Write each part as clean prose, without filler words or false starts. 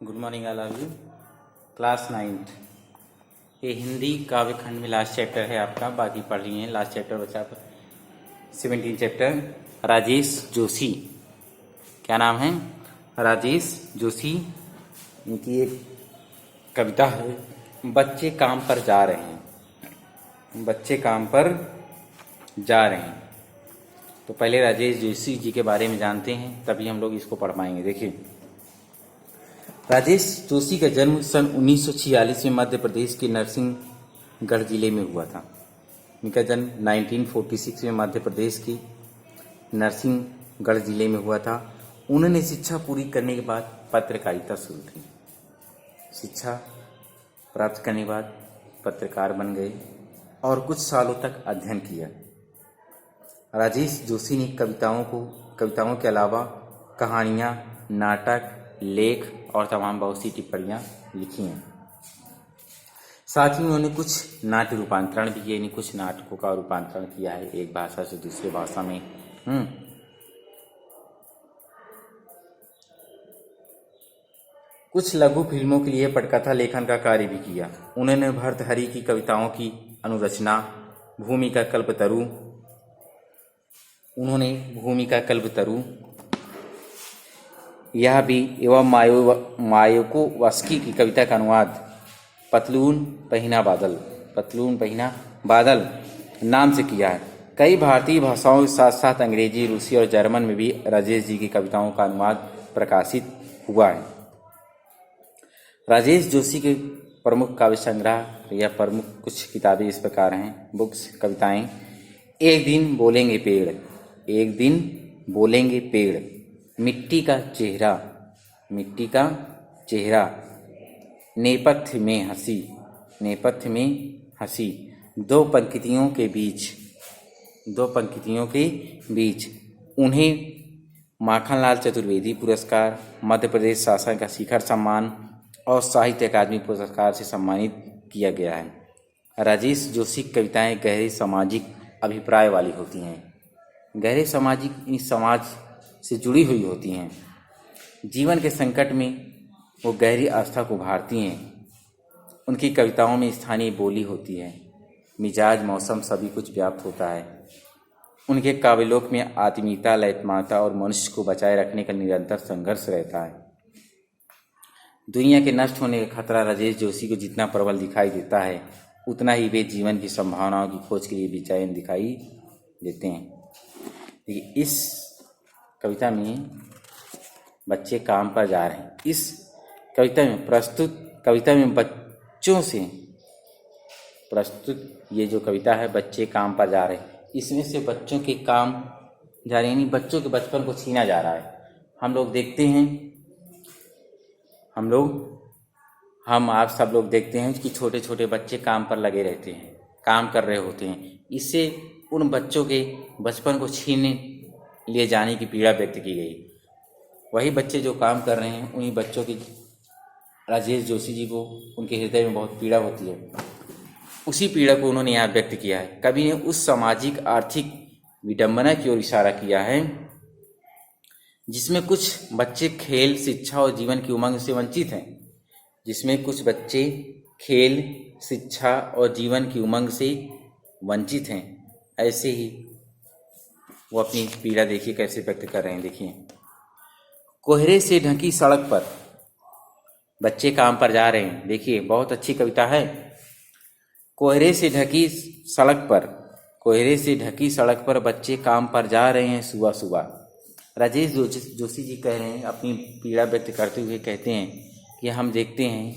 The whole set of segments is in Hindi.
Good morning all of you. Class 9th ये हिंदी काव्य खंड में लास्ट चैप्टर है आपका, बाकी पढ़ लिए हैं। लास्ट चैप्टर बचा 17 चैप्टर। राजेश जोशी, क्या नाम है? राजेश जोशी। इनकी एक कविता है, बच्चे काम पर जा रहे हैं। बच्चे काम पर जा रहे हैं। तो पहले राजेश जोशी जी के बारे में जानते हैं, तभी हम लोग इसको पढ़ पाएंगे। देखिए, राजेश जोशी का जन्म सन 1946 में मध्य प्रदेश के नरसिंहगढ़ जिले में हुआ था। इनका जन्म 1946 में मध्य प्रदेश के नरसिंहगढ़ जिले में हुआ था। उन्होंने शिक्षा पूरी करने के बाद पत्रकारिता शुरू की। शिक्षा प्राप्त करने के बाद पत्रकार बन गए और कुछ सालों तक अध्ययन किया। राजेश जोशी ने कविताओं के अलावा कहानियाँ, नाटक, लेख और तमाम बहुत सी टिप्पणियाँ लिखी हैं। साथ ही उन्होंने कुछ नाट्य रूपांतरण भी किए, कुछ नाटकों का रूपांतरण किया है एक भाषा से दूसरे भाषा में। कुछ लघु फिल्मों के लिए पटकथा लेखन का कार्य भी किया। उन्होंने भर्तृहरि की कविताओं की अनुरचना, भूमिका कल्पतरु यह भी एवं मायाकोव्स्की की कविता का अनुवाद पतलून पहिना बादल नाम से किया है। कई भारतीय भाषाओं के साथ साथ अंग्रेजी, रूसी और जर्मन में भी राजेश जी की कविताओं का अनुवाद प्रकाशित हुआ है। राजेश जोशी के प्रमुख काव्य संग्रह या प्रमुख कुछ किताबें इस प्रकार हैं, बुक्स, कविताएं। एक दिन बोलेंगे पेड़, मिट्टी का चेहरा, नेपथ्य में हंसी, दो पंक्तियों के बीच। उन्हें माखनलाल चतुर्वेदी पुरस्कार, मध्य प्रदेश शासन का शिखर सम्मान और साहित्य अकादमी पुरस्कार से सम्मानित किया गया है। राजेश जोशी की कविताएं गहरे सामाजिक अभिप्राय वाली होती हैं। गहरे समाज से जुड़ी हुई होती हैं। जीवन के संकट में वो गहरी आस्था को उभारती हैं। उनकी कविताओं में स्थानीय बोली होती है, मिजाज, मौसम सभी कुछ व्याप्त होता है। उनके काव्यलोक में आत्मीयता, लयत्मकता और मनुष्य को बचाए रखने का निरंतर संघर्ष रहता है। दुनिया के नष्ट होने का खतरा राजेश जोशी को जितना प्रबल दिखाई देता है, उतना ही वे जीवन की संभावनाओं की खोज के लिए बेचैन दिखाई देते हैं। इस कविता में बच्चे काम पर जा रहे हैं। इस कविता में बच्चों से प्रस्तुत ये जो कविता है, बच्चे काम पर जा रहे हैं, इसमें से बच्चों के काम जा रहे हैं, यानी बच्चों के बचपन को छीना जा रहा है। आप सब लोग देखते हैं कि छोटे छोटे बच्चे काम पर लगे रहते हैं, काम कर रहे होते हैं। इससे उन बच्चों के बचपन को छीने लिए जाने की पीड़ा व्यक्त की गई। वही बच्चे जो काम कर रहे हैं, उन्हीं बच्चों की राजेश जोशी जी को उनके हृदय में बहुत पीड़ा होती है। उसी पीड़ा को उन्होंने यहाँ व्यक्त किया है। कवि ने उस सामाजिक आर्थिक विडंबना की ओर इशारा किया है जिसमें कुछ बच्चे खेल, शिक्षा और जीवन की उमंग से वंचित हैं। ऐसे ही वो अपनी पीड़ा देखिए कैसे व्यक्त कर रहे हैं। देखिए, कोहरे से ढकी सड़क पर बच्चे काम पर जा रहे हैं। देखिए, बहुत अच्छी कविता है। कोहरे से ढकी सड़क पर बच्चे काम पर जा रहे हैं सुबह सुबह। राजेश जोशी जी कह रहे हैं, अपनी पीड़ा व्यक्त करते हुए कहते हैं कि हम देखते हैं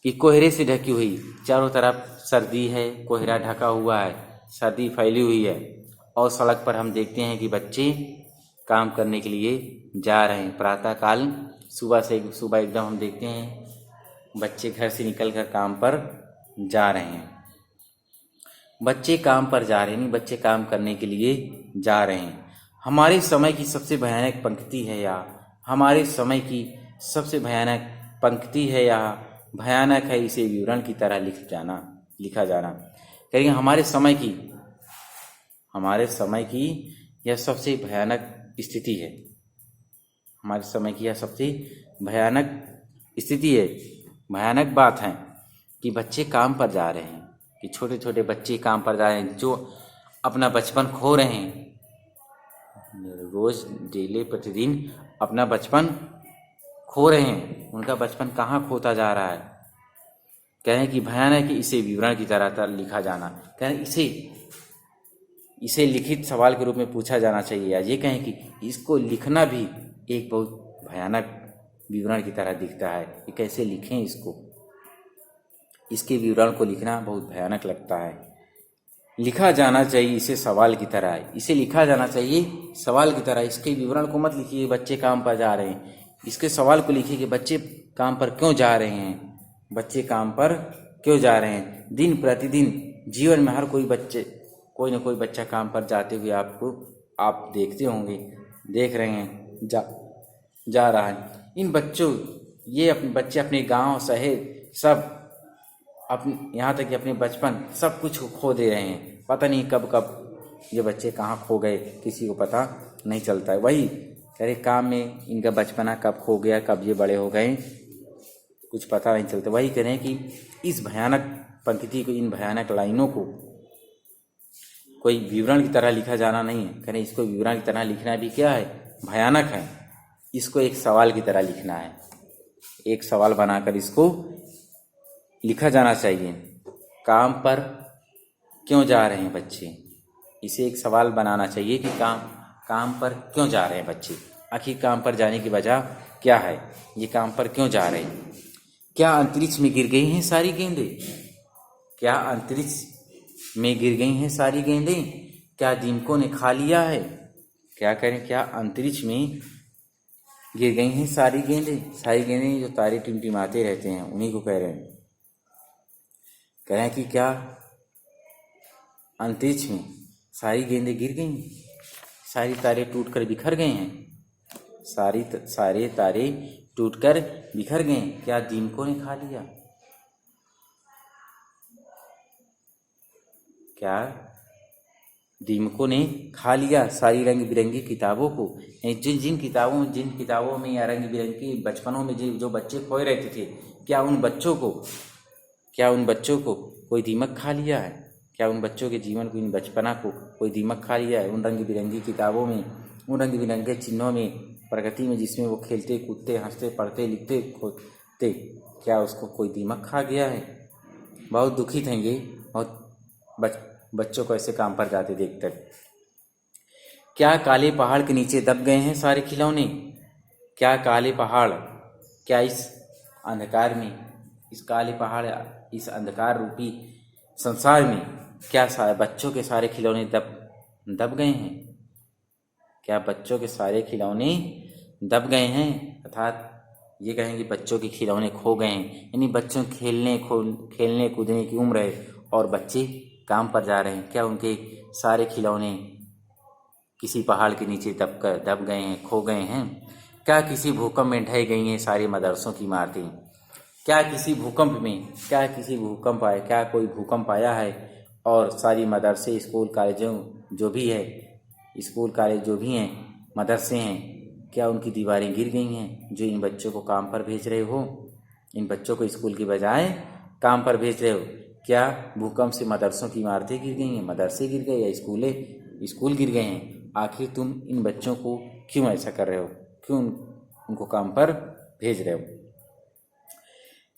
कि कोहरे से ढकी हुई, चारों तरफ सर्दी है, कोहरा ढका हुआ है, सर्दी फैली हुई है, और सड़क पर हम देखते हैं कि बच्चे काम करने के लिए जा रहे हैं। प्रातःकाल सुबह एकदम हम देखते हैं बच्चे घर से निकलकर काम पर जा रहे हैं। बच्चे काम पर जा रहे हैं, बच्चे काम करने के लिए जा रहे हैं। हमारे समय की सबसे भयानक पंक्ति है या भयानक है इसे विवरण की तरह लिखा जाना। कहेंगे हमारे समय की यह सबसे भयानक स्थिति है। हमारे समय की यह सबसे भयानक स्थिति है, भयानक बात है कि बच्चे काम पर जा रहे हैं, कि छोटे छोटे बच्चे काम पर जा रहे हैं, जो अपना बचपन खो रहे हैं, रोज डेली प्रतिदिन अपना बचपन खो रहे हैं। उनका बचपन कहाँ खोता जा रहा है। कहें कि भयानक, इसे विवरण की तरह लिखा जाना, कहें इसे लिखित सवाल के रूप में पूछा जाना चाहिए, या ये कहें कि इसको लिखना भी एक बहुत भयानक विवरण की तरह दिखता है कि कैसे लिखें इसको। इसके विवरण को लिखना बहुत भयानक लगता है। लिखा जाना चाहिए इसे सवाल की तरह, इसे लिखा जाना चाहिए सवाल की तरह। इसके विवरण को मत लिखिए बच्चे काम पर जा रहे हैं, इसके सवाल को लिखिए कि बच्चे काम पर क्यों जा रहे हैं, बच्चे काम पर क्यों जा रहे हैं। दिन प्रतिदिन जीवन में हर कोई ना कोई बच्चा काम पर जाते हुए आप देखते होंगे, देख रहे हैं, जा रहा है। इन बच्चों अपने बच्चे अपने गांव शहर सब यहाँ तक कि अपने बचपन सब कुछ खो दे रहे हैं। पता नहीं कब ये बच्चे कहाँ खो गए, किसी को पता नहीं चलता है। वही अरे काम में इनका बचपना कब खो गया, कब ये बड़े हो गए, कुछ पता नहीं चलता। वही करें कि इस भयानक पंक्ति को, इन भयानक लाइनों को कोई विवरण की तरह लिखा जाना नहीं है। करें इसको विवरण की तरह लिखना भी क्या है, भयानक है। इसको एक सवाल की तरह लिखना है, एक सवाल बनाकर इसको लिखा जाना चाहिए। काम पर क्यों जा रहे हैं बच्चे, इसे एक सवाल बनाना चाहिए कि काम पर क्यों जा रहे हैं बच्चे, आखिर काम पर जाने की वजह क्या है, ये काम पर क्यों जा रहे हैं। क्या अंतरिक्ष में गिर गई हैं सारी गेंदें, क्या अंतरिक्ष में गिर गई हैं सारी गेंदें, क्या दीमकों ने खा लिया है। क्या करें, क्या अंतरिक्ष में गिर गई हैं सारी गेंदें जो तारे टिमटिमाते रहते हैं, उन्हीं को कह रहे हैं। कह रहे हैं कि क्या अंतरिक्ष में सारी गेंदें गिर गई, सारी तारे टूटकर बिखर गए हैं, सारे तारे टूटकर बिखर गए, क्या दीमकों ने खा लिया। क्या दीमकों ने खा लिया सारी रंग बिरंगी किताबों को। जिन किताबों में या रंग बिरंगी बचपनों में जो बच्चे खोए रहते थे, क्या उन बच्चों को कोई दीमक खा लिया है। क्या उन बच्चों के जीवन को, इन बचपना को कोई दीमक खा लिया है। उन रंग बिरंगी किताबों में, उन रंग बिरंगे चिन्हों में, प्रकृति में, जिसमें वो खेलते कूदते हंसते पढ़ते लिखते खोते, क्या उसको कोई दीमक खा गया है। बहुत दुखित हैं ये, बहुत बच्चों को ऐसे काम पर जाते देखकर। क्या काले पहाड़ के नीचे दब गए हैं सारे खिलौने, क्या काले पहाड़, क्या इस अंधकार में, इस काले पहाड़, इस अंधकार रूपी संसार में क्या बच्चों के सारे खिलौने दब गए हैं। क्या बच्चों के सारे खिलौने दब गए हैं, अर्थात ये कहेंगे बच्चों के खिलौने खो गए हैं। यानी बच्चों खेलने कूदने की उम्र है और बच्चे काम पर जा रहे हैं। क्या उनके सारे खिलौने किसी पहाड़ के नीचे दब गए हैं, खो गए हैं। क्या किसी भूकंप में ढह गई हैं सारे मदरसों की इमारतें। क्या किसी भूकंप आया, क्या कोई भूकंप आया है और सारी मदरसे, स्कूल कॉलेजों जो भी है, स्कूल कॉलेज जो भी हैं, मदरसे हैं, क्या उनकी दीवारें गिर गई हैं जो इन बच्चों को काम पर भेज रहे हो। इन बच्चों को स्कूल की बजाय काम पर भेज रहे हो। क्या भूकंप से मदरसों की इमारतें गिर गई हैं, मदरसे गिर गए, या स्कूल गिर गए हैं। आखिर तुम इन बच्चों को क्यों ऐसा कर रहे हो, क्यों उनको काम पर भेज रहे हो।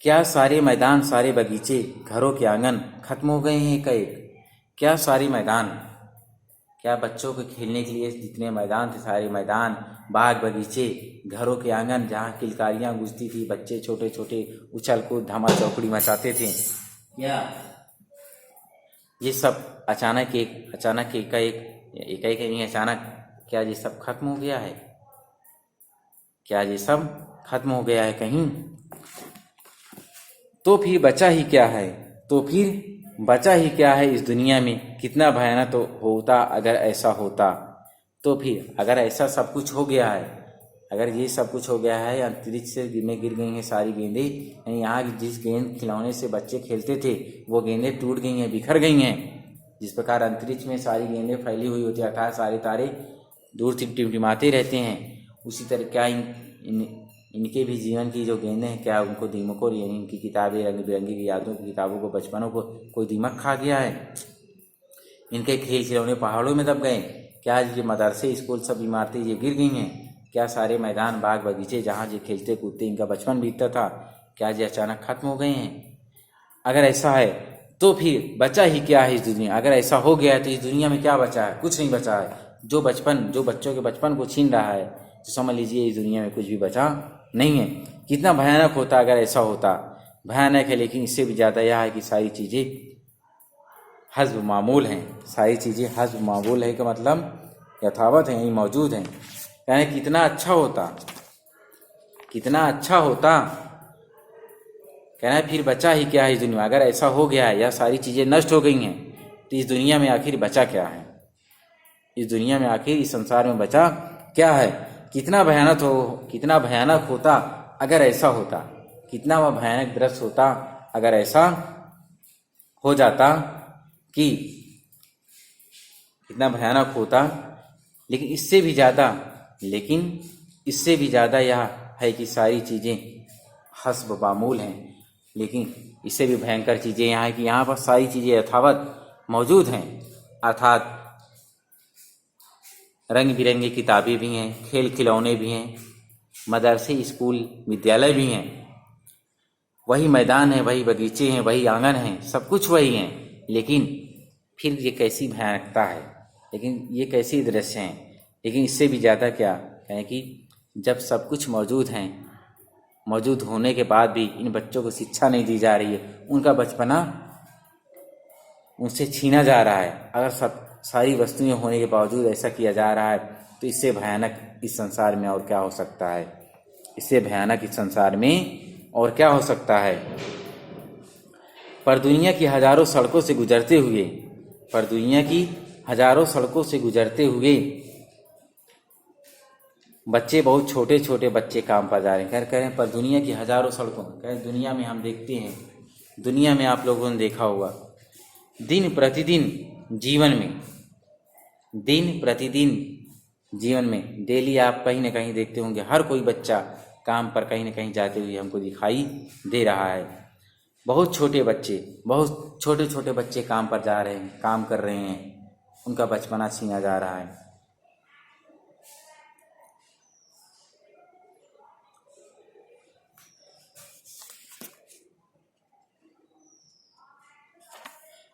क्या सारे मैदान, सारे बगीचे, घरों के आंगन खत्म हो गए हैं एकाएक। क्या सारे मैदान, क्या बच्चों के खेलने के लिए जितने मैदान थे, सारे मैदान, बाग बगीचे, घरों के आंगन जहाँ किलकारियाँ गूंजती थी, बच्चे छोटे छोटे उछल कूद धमा चौकड़ी मचाते थे, क्या ये सब अचानक क्या ये सब खत्म हो गया है। क्या ये सब खत्म हो गया है कहीं। तो फिर बचा ही क्या है इस दुनिया में। कितना भयानक तो होता अगर ऐसा होता। तो फिर अगर ऐसा सब कुछ हो गया है, अगर ये सब कुछ हो गया है, अंतरिक्ष से गिर गई हैं सारी गेंदें, यानी यहाँ जिस गेंद खिलौने से बच्चे खेलते थे वो गेंदें टूट गई हैं, बिखर गई हैं। जिस प्रकार अंतरिक्ष में सारी गेंदें फैली हुई होती है, अर्थात सारे तारे दूर से टिमटिमाते रहते हैं, उसी तरह क्या इनके भी जीवन की जो गेंदें हैं, क्या उनको दीमकों यानी इनकी किताबें रंग बिरंगी की यादों की किताबों को बचपनों को कोई दीमक खा गया है? इनके खेल खिलौने पहाड़ों में दब गए? क्या ये मदरसे स्कूल सब इमारतें ये गिर गई हैं? क्या सारे मैदान बाग बगीचे जहाँ ये खेलते कूदते इनका बचपन बीतता था, क्या ये अचानक खत्म हो गए हैं? अगर ऐसा है तो फिर बचा ही क्या है इस दुनिया? अगर ऐसा हो गया है तो इस दुनिया में क्या बचा है? कुछ नहीं बचा है। जो बच्चों के बचपन को छीन रहा है, तो समझ लीजिए इस दुनिया में कुछ भी बचा नहीं है। कितना भयानक होता अगर ऐसा होता। भयानक है, लेकिन इससे भी ज़्यादा यह है कि सारी चीज़ें हस्ब मामूल हैं। सारी चीज़ें हस्ब मामूल है का मतलब यथावत हैं, यही मौजूद हैं। यानी कितना अच्छा होता, कितना अच्छा होता। कहना है फिर बचा ही क्या है इस दुनिया में? अगर ऐसा हो गया है या सारी चीज़ें नष्ट हो गई हैं, तो इस दुनिया में आखिर बचा क्या है? इस दुनिया में आखिर इस संसार में बचा क्या है? कितना भयानक होता अगर ऐसा होता। कितना वह भयानक दृश्य होता अगर ऐसा हो जाता कि कितना भयानक होता। लेकिन इससे भी ज़्यादा यह है कि सारी चीज़ें हस्ब मामूल हैं। लेकिन इससे भी भयंकर चीज़ें यहाँ है कि यहाँ पर सारी चीज़ें यथावत मौजूद हैं। अर्थात रंग बिरंगी किताबें भी हैं, खेल खिलौने भी हैं, मदरसे स्कूल विद्यालय भी हैं, वही मैदान है, वही बगीचे हैं, वही आंगन हैं, सब कुछ वही हैं। लेकिन फिर ये कैसी भयानकता है, लेकिन ये कैसी दृश्य हैं। लेकिन इससे भी ज़्यादा क्या कहें कि जब सब कुछ मौजूद हैं, मौजूद होने के बाद भी इन बच्चों को शिक्षा नहीं दी जा रही है, उनका बचपना उनसे छीना जा रहा है। अगर सारी वस्तुएं होने के बावजूद ऐसा किया जा रहा है, तो इससे भयानक इस संसार में और क्या हो सकता है? इससे भयानक इस संसार में और क्या हो सकता है? पर दुनिया की हजारों सड़कों से गुजरते हुए बच्चे, बहुत छोटे छोटे बच्चे काम पर जा रहे हैं। कह रहे हैं पर दुनिया की हजारों सड़कों, कह रहे दुनिया में हम देखते हैं, दुनिया में आप लोगों ने देखा होगा, दिन प्रतिदिन जीवन में डेली आप कहीं ना कहीं देखते होंगे, हर कोई बच्चा काम पर कहीं ना कहीं जाते हुए हमको दिखाई दे रहा है। बहुत छोटे छोटे बच्चे काम पर जा रहे हैं, काम कर रहे हैं, उनका बचपना छीना जा रहा है।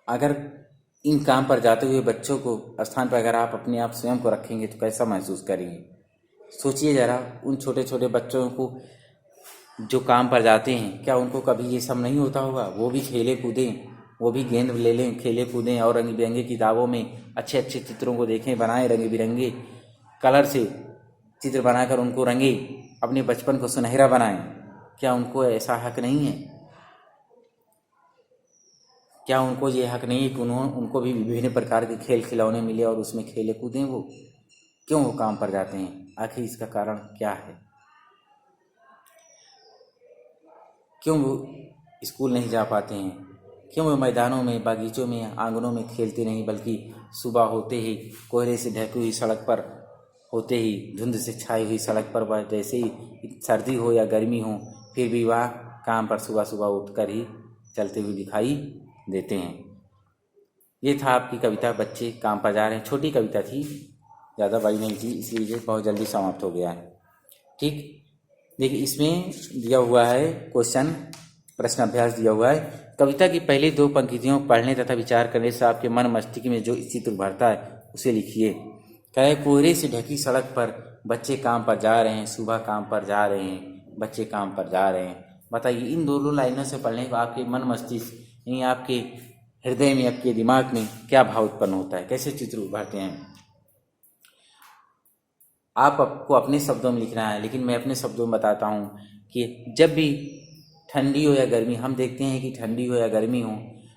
अगर इन काम पर जाते हुए बच्चों को स्थान पर अगर आप अपने आप स्वयं को रखेंगे तो कैसा महसूस करेंगे? सोचिए ज़रा, उन छोटे छोटे बच्चों को जो काम पर जाते हैं, क्या उनको कभी ये सब नहीं होता होगा? वो भी खेले कूदें, वो भी गेंद ले लें, खेले कूदें और रंग बिरंगे किताबों में अच्छे अच्छे चित्रों को देखें, बनाएं, रंग बिरंगे कलर से चित्र बनाकर उनको रंगे, अपने बचपन को सुनहरा बनाएं। क्या उनको ऐसा हक नहीं है? क्या उनको ये हक नहीं है कि उनको भी विभिन्न प्रकार के खेल खिलौने मिले और उसमें खेले कूदें? वो क्यों वो काम पर जाते हैं? आखिर इसका कारण क्या है? क्यों वो स्कूल नहीं जा पाते हैं? क्यों वो मैदानों में, बागीचों में, आंगनों में खेलते नहीं, बल्कि सुबह होते ही कोहरे से ढकी हुई सड़क पर, होते ही धुंध से छाई हुई सड़क पर, जैसे ही सर्दी हो या गर्मी हो, फिर भी वह काम पर सुबह सुबह उठकर ही चलते हुए दिखाई देते हैं। ये था आपकी कविता, बच्चे काम पर जा रहे हैं। छोटी कविता थी, ज़्यादा बड़ी नहीं थी, इसलिए बहुत जल्दी समाप्त हो गया है। ठीक, देखिए इसमें दिया हुआ है क्वेश्चन, प्रश्न अभ्यास दिया हुआ है। कविता की पहली 2 पंक्तियों पढ़ने तथा विचार करने से आपके मन मस्तिष्क में जो चित्र उभरता है उसे लिखिए। क्या है? कोहरे से ढकी सड़क पर बच्चे काम पर जा रहे हैं, सुबह काम पर जा रहे हैं, बच्चे काम पर जा रहे हैं। बताइए, इन दोनों लाइनों से पढ़ने को आपके मन मस्तिष्क यानी आपके हृदय में, आपके दिमाग में क्या भाव उत्पन्न होता है? कैसे चित्र उभरते हैं? आपको अपने शब्दों में लिखना है, लेकिन मैं अपने शब्दों में बताता हूँ कि जब भी ठंडी हो या गर्मी, हम देखते हैं कि ठंडी हो या गर्मी हो,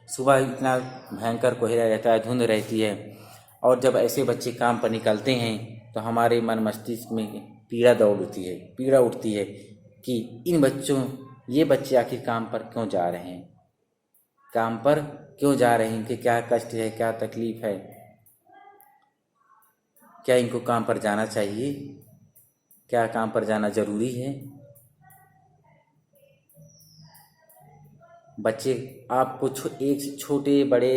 सुबह इतना भयंकर कोहरा रहता है, धुंध रहती है, और जब ऐसे बच्चे काम पर निकलते हैं तो हमारे मन मस्तिष्क में पीड़ा उठती है कि ये बच्चे आखिर काम पर क्यों जा रहे हैं? काम पर क्यों जा रहे हैं? इनके क्या कष्ट है, क्या तकलीफ है? क्या इनको काम पर जाना चाहिए? क्या काम पर जाना जरूरी है? बच्चे आपको एक से छोटे बड़े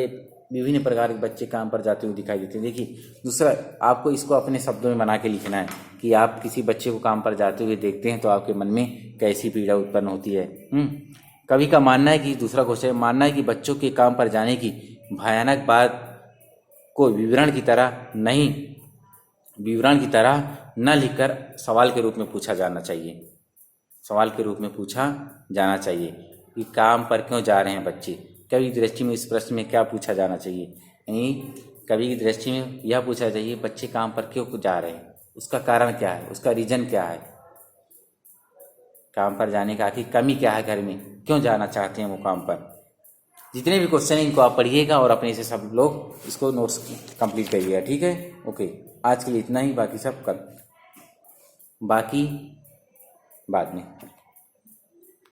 विभिन्न प्रकार के बच्चे काम पर जाते हुए दिखाई देते हैं। देखिए दूसरा, आपको इसको अपने शब्दों में बना के लिखना है कि आप किसी बच्चे को काम पर जाते हुए देखते हैं तो आपके मन में कैसी पीड़ा उत्पन्न होती है। कवि का मानना है कि दूसरा क्वेश्चन मानना है कि बच्चों के काम पर जाने की भयानक बात को विवरण की तरह न लिखकर सवाल के रूप में पूछा जाना चाहिए। सवाल के रूप में पूछा जाना चाहिए कि काम पर क्यों जा रहे हैं बच्चे। कवि की दृष्टि में इस प्रश्न में क्या पूछा जाना चाहिए, यानी कवि की दृष्टि में यह पूछा चाहिए बच्चे काम पर क्यों जा रहे हैं, उसका कारण क्या है, उसका रीजन क्या है, काम पर जाने का आखिर कमी क्या है, घर में क्यों जाना चाहते हैं वो काम पर। जितने भी क्वेश्चन हैं इनको आप पढ़िएगा और अपने से सब लोग इसको नोट्स कंप्लीट करिएगा। ठीक है, ओके। आज के लिए इतना ही, बाकी सब कल, बाकी बाद में।